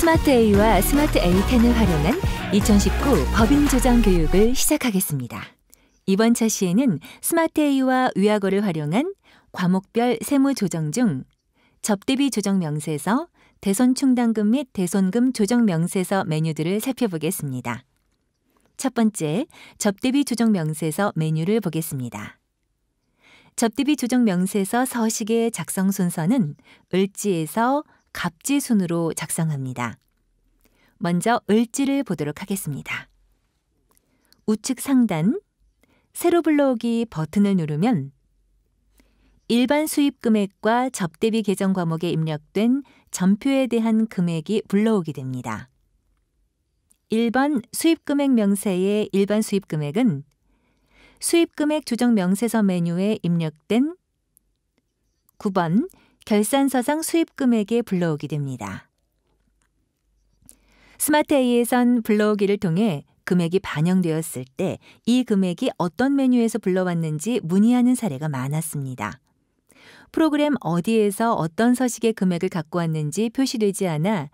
스마트 A와 스마트 A10을 활용한 2019 법인 조정 교육을 시작하겠습니다. 이번 차시에는 스마트 A와 위아거를 활용한 과목별 세무 조정 중 접대비 조정 명세서, 대손 충당금 및 대손금 조정 명세서 메뉴들을 살펴보겠습니다. 첫 번째, 접대비 조정 명세서 메뉴를 보겠습니다. 접대비 조정 명세서 서식의 작성 순서는 을지에서 갑지 순으로 작성합니다. 먼저 을지를 보도록 하겠습니다. 우측 상단 세로 불러오기 버튼을 누르면 일반 수입 금액과 접대비 계정 과목에 입력된 전표에 대한 금액이 불러오게 됩니다. 1번 수입금액 명세의 일반 수입금액은 수입금액 조정 명세서 메뉴에 입력된 9번 결산서상 수입금액에 불러오게 됩니다. 스마트 A에선 불러오기를 통해 금액이 반영되었을 때 이 금액이 어떤 메뉴에서 불러왔는지 문의하는 사례가 많았습니다. 프로그램 어디에서 어떤 서식의 금액을 갖고 왔는지 표시되지 않아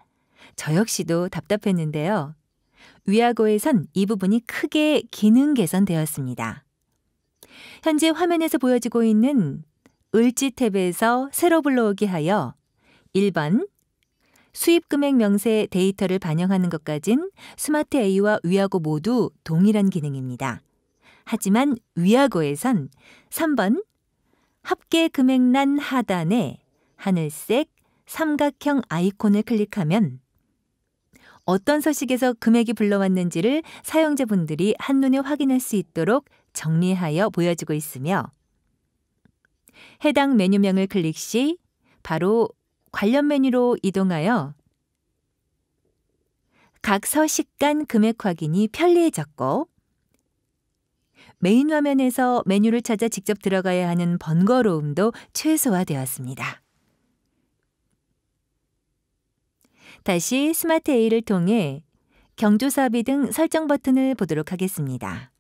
저 역시도 답답했는데요. 위아거에선 이 부분이 크게 기능 개선되었습니다. 현재 화면에서 보여지고 있는 을지 탭에서 새로 불러오기 하여 1번 수입금액 명세 데이터를 반영하는 것 가진 스마트 A와 위아거 모두 동일한 기능입니다. 하지만 위아거에선 3번 합계 금액란 하단에 하늘색 삼각형 아이콘을 클릭하면 어떤 서식에서 금액이 불러왔는지를 사용자분들이 한눈에 확인할 수 있도록 정리하여 보여주고 있으며 해당 메뉴명을 클릭 시 바로 관련 메뉴로 이동하여 각 서식 간 금액 확인이 편리해졌고 메인 화면에서 메뉴를 찾아 직접 들어가야 하는 번거로움도 최소화되었습니다. 다시 스마트 A를 통해 경조사비 등 설정 버튼을 보도록 하겠습니다.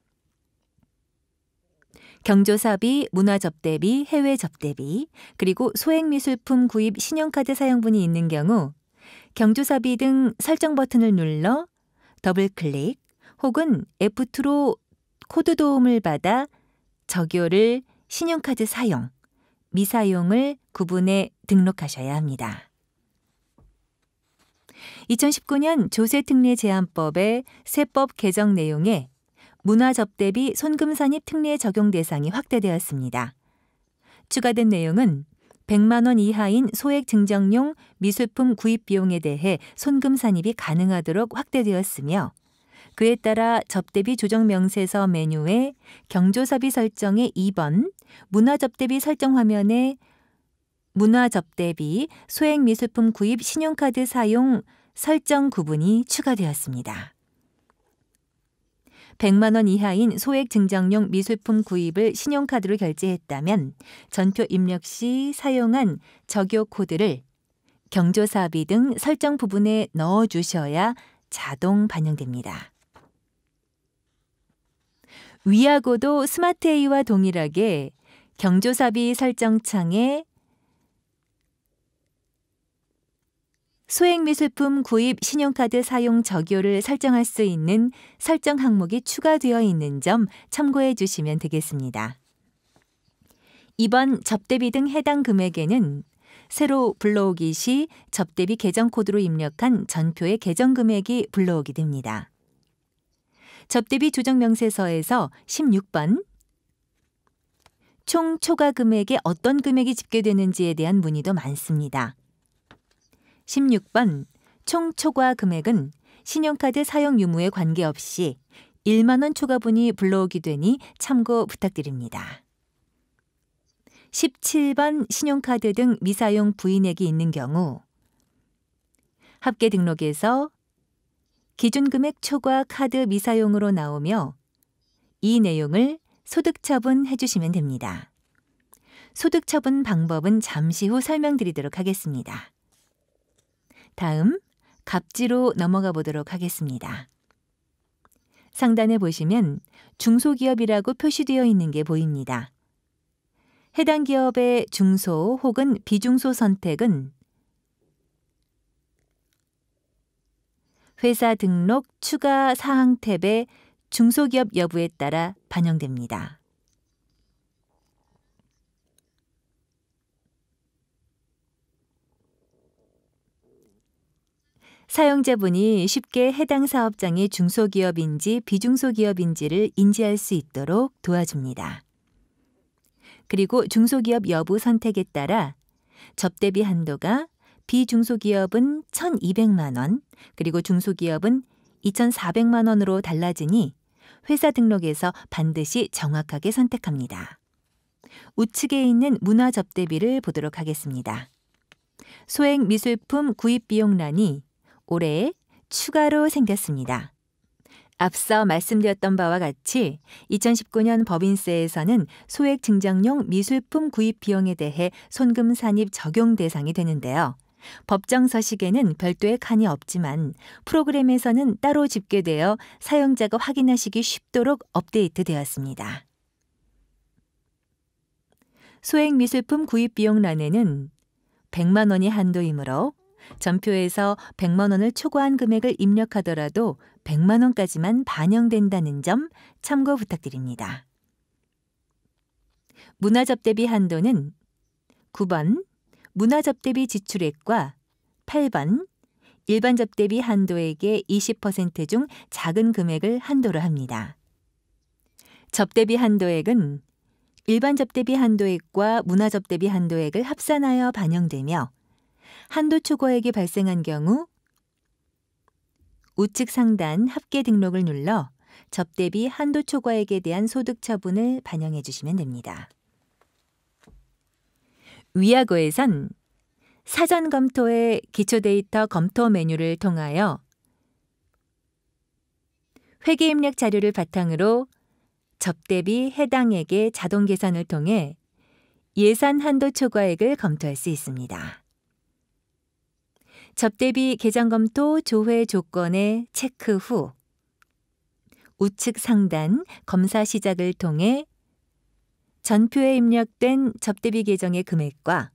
경조사비, 문화접대비, 해외접대비, 그리고 소액미술품 구입 신용카드 사용분이 있는 경우 경조사비 등 설정 버튼을 눌러 더블클릭 혹은 F2로 코드 도움을 받아 적요를 신용카드 사용, 미사용을 구분해 등록하셔야 합니다. 2019년 조세특례 제한법의 세법 개정 내용에 문화접대비 손금산입 특례 적용 대상이 확대되었습니다. 추가된 내용은 100만 원 이하인 소액 증정용 미술품 구입 비용에 대해 손금산입이 가능하도록 확대되었으며 그에 따라 접대비 조정 명세서 메뉴에 경조사비 설정의 2번 문화접대비 설정 화면에 문화접대비 소액 미술품 구입 신용카드 사용 설정 구분이 추가되었습니다. 100만 원 이하인 소액 증정용 미술품 구입을 신용카드로 결제했다면 전표 입력 시 사용한 적요 코드를 경조사비 등 설정 부분에 넣어주셔야 자동 반영됩니다. 위아거도 스마트 A와 동일하게 경조사비 설정 창에 소액미술품 구입 신용카드 사용 적요를 설정할 수 있는 설정 항목이 추가되어 있는 점 참고해 주시면 되겠습니다. 이번 접대비 등 해당 금액에는 새로 불러오기 시 접대비 계정 코드로 입력한 전표의 계정 금액이 불러오게 됩니다. 접대비 조정 명세서에서 16번 총 초과 금액에 어떤 금액이 집계되는지에 대한 문의도 많습니다. 16번 총 초과 금액은 신용카드 사용 유무에 관계없이 1만 원 초과분이 불러오게 되니 참고 부탁드립니다. 17번 신용카드 등 미사용 부인액이 있는 경우 합계 등록에서 기준 금액 초과 카드 미사용으로 나오며 이 내용을 소득 처분해 주시면 됩니다. 소득 처분 방법은 잠시 후 설명드리도록 하겠습니다. 다음 갑지로 넘어가 보도록 하겠습니다. 상단에 보시면 중소기업이라고 표시되어 있는 게 보입니다. 해당 기업의 중소 혹은 비중소 선택은 회사 등록 추가 사항 탭의 중소기업 여부에 따라 반영됩니다. 사용자분이 쉽게 해당 사업장이 중소기업인지 비중소기업인지를 인지할 수 있도록 도와줍니다. 그리고 중소기업 여부 선택에 따라 접대비 한도가 비중소기업은 1,200만 원, 그리고 중소기업은 2,400만 원으로 달라지니 회사 등록에서 반드시 정확하게 선택합니다. 우측에 있는 문화 접대비를 보도록 하겠습니다. 소액 미술품 구입 비용란이 올해 추가로 생겼습니다. 앞서 말씀드렸던 바와 같이 2019년 법인세에서는 소액 증정용 미술품 구입 비용에 대해 손금 산입 적용 대상이 되는데요. 법정 서식에는 별도의 칸이 없지만 프로그램에서는 따로 집계되어 사용자가 확인하시기 쉽도록 업데이트되었습니다. 소액 미술품 구입 비용란에는 100만 원이 한도이므로 전표에서 100만 원을 초과한 금액을 입력하더라도 100만 원까지만 반영된다는 점 참고 부탁드립니다. 문화접대비 한도는 9번 문화접대비 지출액과 8번 일반 접대비 한도액의 20% 중 작은 금액을 한도로 합니다. 접대비 한도액은 일반 접대비 한도액과 문화접대비 한도액을 합산하여 반영되며 한도 초과액이 발생한 경우 우측 상단 합계 등록을 눌러 접대비 한도 초과액에 대한 소득 처분을 반영해 주시면 됩니다. 위아고에선 사전 검토의 기초 데이터 검토 메뉴를 통하여 회계 입력 자료를 바탕으로 접대비 해당액의 자동 계산을 통해 예산 한도 초과액을 검토할 수 있습니다. 접대비 계정 검토 조회 조건의 체크 후 우측 상단 검사 시작을 통해 전표에 입력된 접대비 계정의 금액과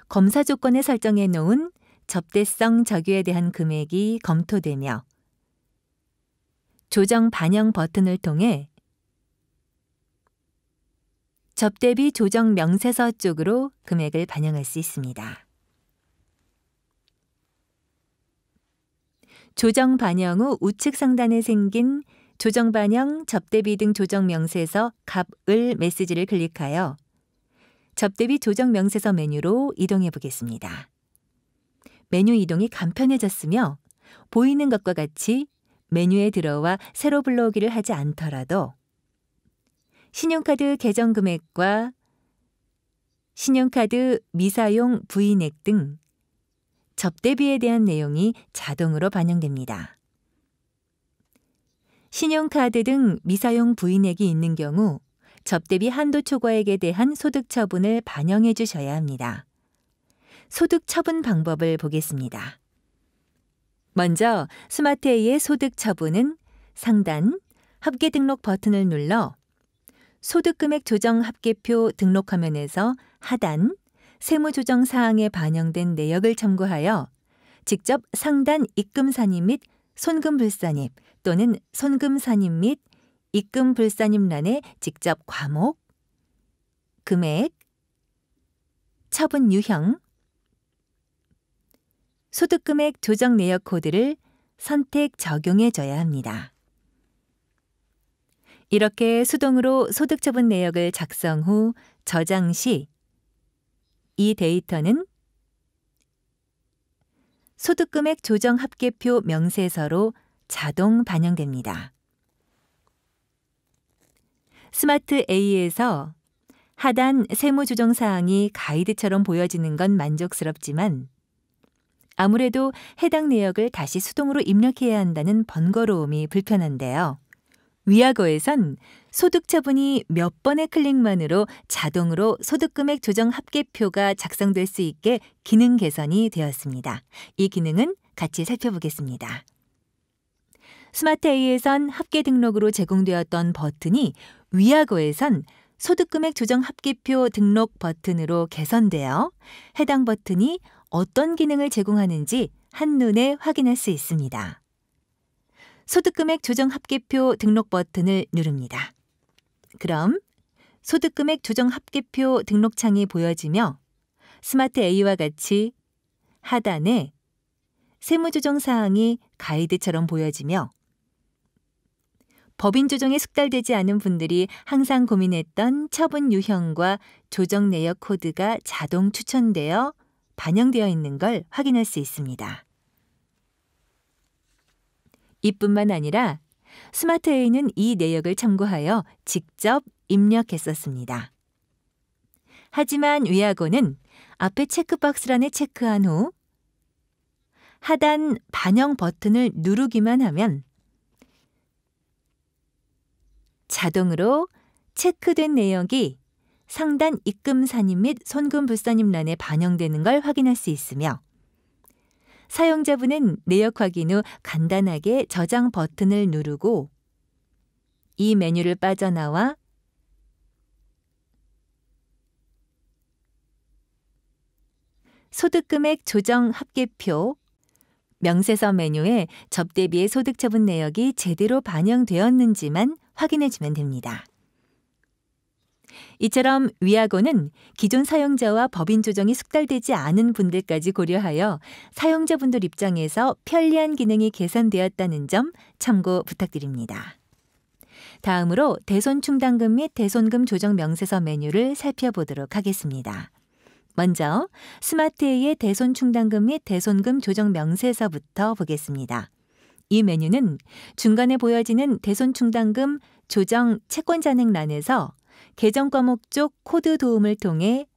검사 조건에 설정해 놓은 접대성 적유에 대한 금액이 검토되며 조정 반영 버튼을 통해 접대비 조정 명세서 쪽으로 금액을 반영할 수 있습니다. 조정 반영 후 우측 상단에 생긴 조정 반영, 접대비 등 조정 명세서 값을 메시지를 클릭하여 접대비 조정 명세서 메뉴로 이동해 보겠습니다. 메뉴 이동이 간편해졌으며 보이는 것과 같이 메뉴에 들어와 새로 불러오기를 하지 않더라도 신용카드 계정 금액과 신용카드 미사용 부인액 등 접대비에 대한 내용이 자동으로 반영됩니다. 신용카드 등 미사용 부인액이 있는 경우 접대비 한도 초과액에 대한 소득 처분을 반영해 주셔야 합니다. 소득 처분 방법을 보겠습니다. 먼저 스마트A의 소득 처분은 상단 합계 등록 버튼을 눌러 소득금액 조정 합계표 등록 화면에서 하단 세무조정 사항에 반영된 내역을 참고하여 직접 상단 입금산입 및 손금불산입 또는 손금산입 및 입금불산입란에 직접 과목, 금액, 처분 유형, 소득금액 조정 내역 코드를 선택 적용해 줘야 합니다. 이렇게 수동으로 소득처분 내역을 작성 후 저장 시 이 데이터는 소득금액 조정 합계표 명세서로 자동 반영됩니다. 스마트A에서 하단 세무조정사항이 가이드처럼 보여지는 건 만족스럽지만 아무래도 해당 내역을 다시 수동으로 입력해야 한다는 번거로움이 불편한데요. 위아고에선 소득처분이 몇 번의 클릭만으로 자동으로 소득금액 조정 합계표가 작성될 수 있게 기능 개선이 되었습니다. 이 기능은 같이 살펴보겠습니다. 스마트A에선 합계 등록으로 제공되었던 버튼이 위아고에선 소득금액 조정 합계표 등록 버튼으로 개선되어 해당 버튼이 어떤 기능을 제공하는지 한눈에 확인할 수 있습니다. 소득금액 조정 합계표 등록 버튼을 누릅니다. 그럼 소득금액 조정 합계표 등록창이 보여지며 스마트 A와 같이 하단에 세무조정 사항이 가이드처럼 보여지며 법인 조정에 숙달되지 않은 분들이 항상 고민했던 처분 유형과 조정 내역 코드가 자동 추천되어 반영되어 있는 걸 확인할 수 있습니다. 이뿐만 아니라 스마트 A는 이 내역을 참고하여 직접 입력했었습니다. 하지만 위하고는 앞에 체크박스란에 체크한 후 하단 반영 버튼을 누르기만 하면 자동으로 체크된 내역이 상단 입금산입 및 손금불산입란에 반영되는 걸 확인할 수 있으며 사용자분은 내역 확인 후 간단하게 저장 버튼을 누르고 이 메뉴를 빠져나와 소득금액 조정 합계표 명세서 메뉴에 접대비의 소득처분 내역이 제대로 반영되었는지만 확인해주면 됩니다. 이처럼 위하고는 기존 사용자와 법인 조정이 숙달되지 않은 분들까지 고려하여 사용자분들 입장에서 편리한 기능이 개선되었다는 점 참고 부탁드립니다. 다음으로 대손충당금 및 대손금 조정 명세서 메뉴를 살펴보도록 하겠습니다. 먼저 스마트 A의 대손충당금 및 대손금 조정 명세서부터 보겠습니다. 이 메뉴는 중간에 보여지는 대손충당금 조정 채권잔액란에서 계정 과목 쪽 코드 도움을 통해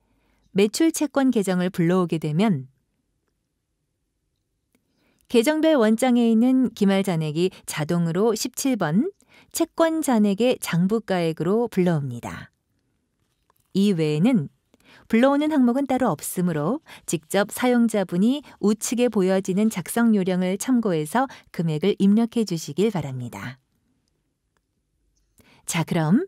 매출 채권 계정을 불러오게 되면 계정별 원장에 있는 기말 잔액이 자동으로 17번 채권 잔액의 장부가액으로 불러옵니다. 이 외에는 불러오는 항목은 따로 없으므로 직접 사용자분이 우측에 보여지는 작성 요령을 참고해서 금액을 입력해 주시길 바랍니다. 자, 그럼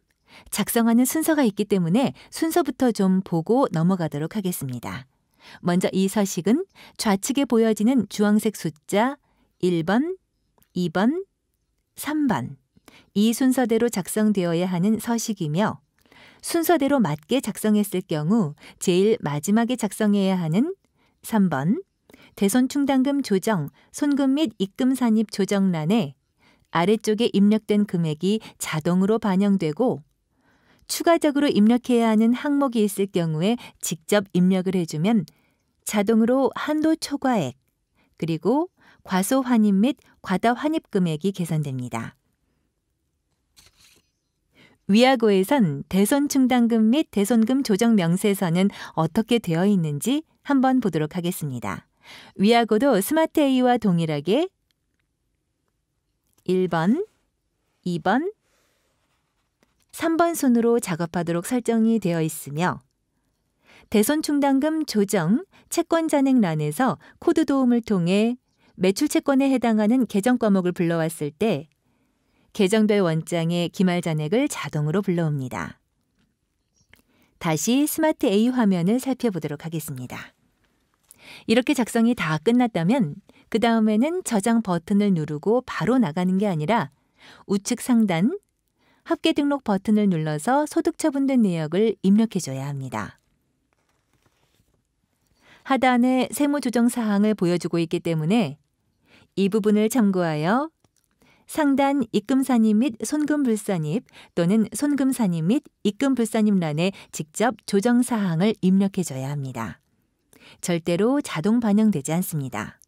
작성하는 순서가 있기 때문에 순서부터 좀 보고 넘어가도록 하겠습니다. 먼저 이 서식은 좌측에 보여지는 주황색 숫자 1번, 2번, 3번 이 순서대로 작성되어야 하는 서식이며 순서대로 맞게 작성했을 경우 제일 마지막에 작성해야 하는 3번 대손충당금 조정, 손금 및 입금 산입 조정란에 아래쪽에 입력된 금액이 자동으로 반영되고 추가적으로 입력해야 하는 항목이 있을 경우에 직접 입력을 해주면 자동으로 한도 초과액 그리고 과소 환입 및 과다 환입 금액이 계산됩니다. 위하고에선 대손충당금 및 대손금 조정 명세서는 어떻게 되어 있는지 한번 보도록 하겠습니다. 위하고도 스마트 A와 동일하게 1번, 2번, 3번 순으로 작업하도록 설정이 되어 있으며 대손충당금 조정 채권잔액란에서 코드 도움을 통해 매출 채권에 해당하는 계정 과목을 불러왔을 때 계정별 원장의 기말 잔액을 자동으로 불러옵니다. 다시 스마트 A 화면을 살펴보도록 하겠습니다. 이렇게 작성이 다 끝났다면 그 다음에는 저장 버튼을 누르고 바로 나가는 게 아니라 우측 상단 합계 등록 버튼을 눌러서 소득 처분된 내역을 입력해줘야 합니다. 하단에 세무조정 사항을 보여주고 있기 때문에 이 부분을 참고하여 상단 입금산입 및 손금불산입 또는 손금산입 및 입금불산입란에 직접 조정 사항을 입력해줘야 합니다. 절대로 자동 반영되지 않습니다.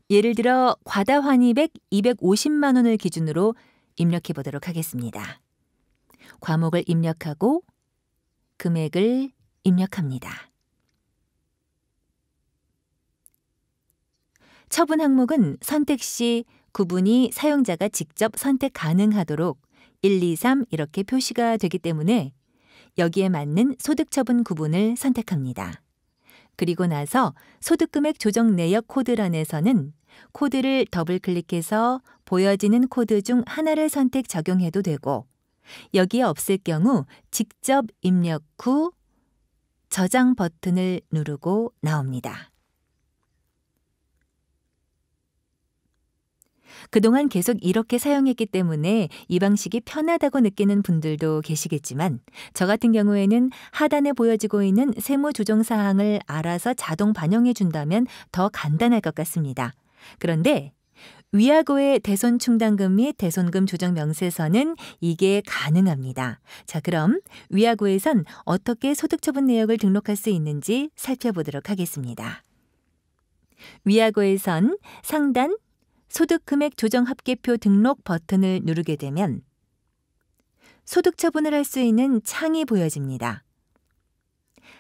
예를 들어 과다 환입액 250만 원을 기준으로 입력해 보도록 하겠습니다. 과목을 입력하고 금액을 입력합니다. 처분 항목은 선택 시 구분이 사용자가 직접 선택 가능하도록 1, 2, 3 이렇게 표시가 되기 때문에 여기에 맞는 소득처분 구분을 선택합니다. 그리고 나서 소득금액 조정 내역 코드란에서는 코드를 더블 클릭해서 보여지는 코드 중 하나를 선택 적용해도 되고 여기에 없을 경우 직접 입력 후 저장 버튼을 누르고 나옵니다. 그동안 계속 이렇게 사용했기 때문에 이 방식이 편하다고 느끼는 분들도 계시겠지만 저 같은 경우에는 하단에 보여지고 있는 세무 조정 사항을 알아서 자동 반영해 준다면 더 간단할 것 같습니다. 그런데 위하고의 대손 충당금 및 대손금 조정 명세서는 이게 가능합니다. 자, 그럼 위하고에선 어떻게 소득처분 내역을 등록할 수 있는지 살펴보도록 하겠습니다. 위하고에선 상단 소득금액 조정 합계표 등록 버튼을 누르게 되면 소득처분을 할 수 있는 창이 보여집니다.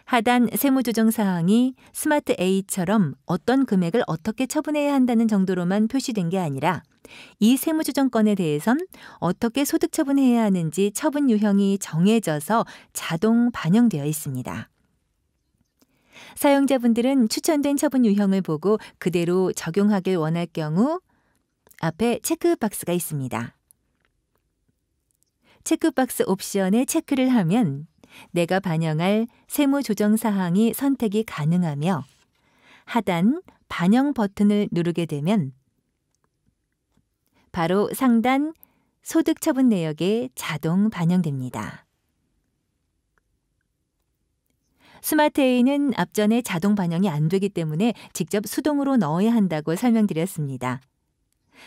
하단 세무조정 사항이 스마트 A처럼 어떤 금액을 어떻게 처분해야 한다는 정도로만 표시된 게 아니라 이 세무조정건에 대해선 어떻게 소득처분해야 하는지 처분 유형이 정해져서 자동 반영되어 있습니다. 사용자분들은 추천된 처분 유형을 보고 그대로 적용하길 원할 경우 앞에 체크박스가 있습니다. 체크박스 옵션에 체크를 하면 내가 반영할 세무조정 사항이 선택이 가능하며 하단 반영 버튼을 누르게 되면 바로 상단 소득처분 내역에 자동 반영됩니다. 스마트 A는 앞전에 자동 반영이 안 되기 때문에 직접 수동으로 넣어야 한다고 설명드렸습니다.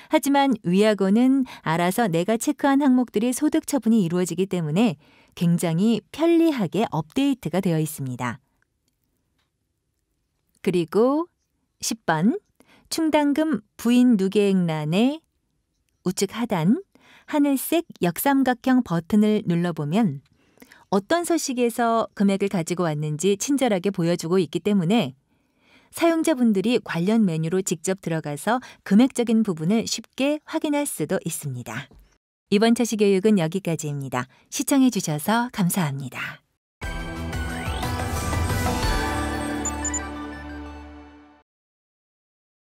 하지만 위하고는 알아서 내가 체크한 항목들이 소득 처분이 이루어지기 때문에 굉장히 편리하게 업데이트가 되어 있습니다. 그리고 10번 충당금 부인 누계액란의 우측 하단 하늘색 역삼각형 버튼을 눌러보면 어떤 서식에서 금액을 가지고 왔는지 친절하게 보여주고 있기 때문에 사용자분들이 관련 메뉴로 직접 들어가서 금액적인 부분을 쉽게 확인할 수도 있습니다. 이번 차시 교육은 여기까지입니다. 시청해 주셔서 감사합니다.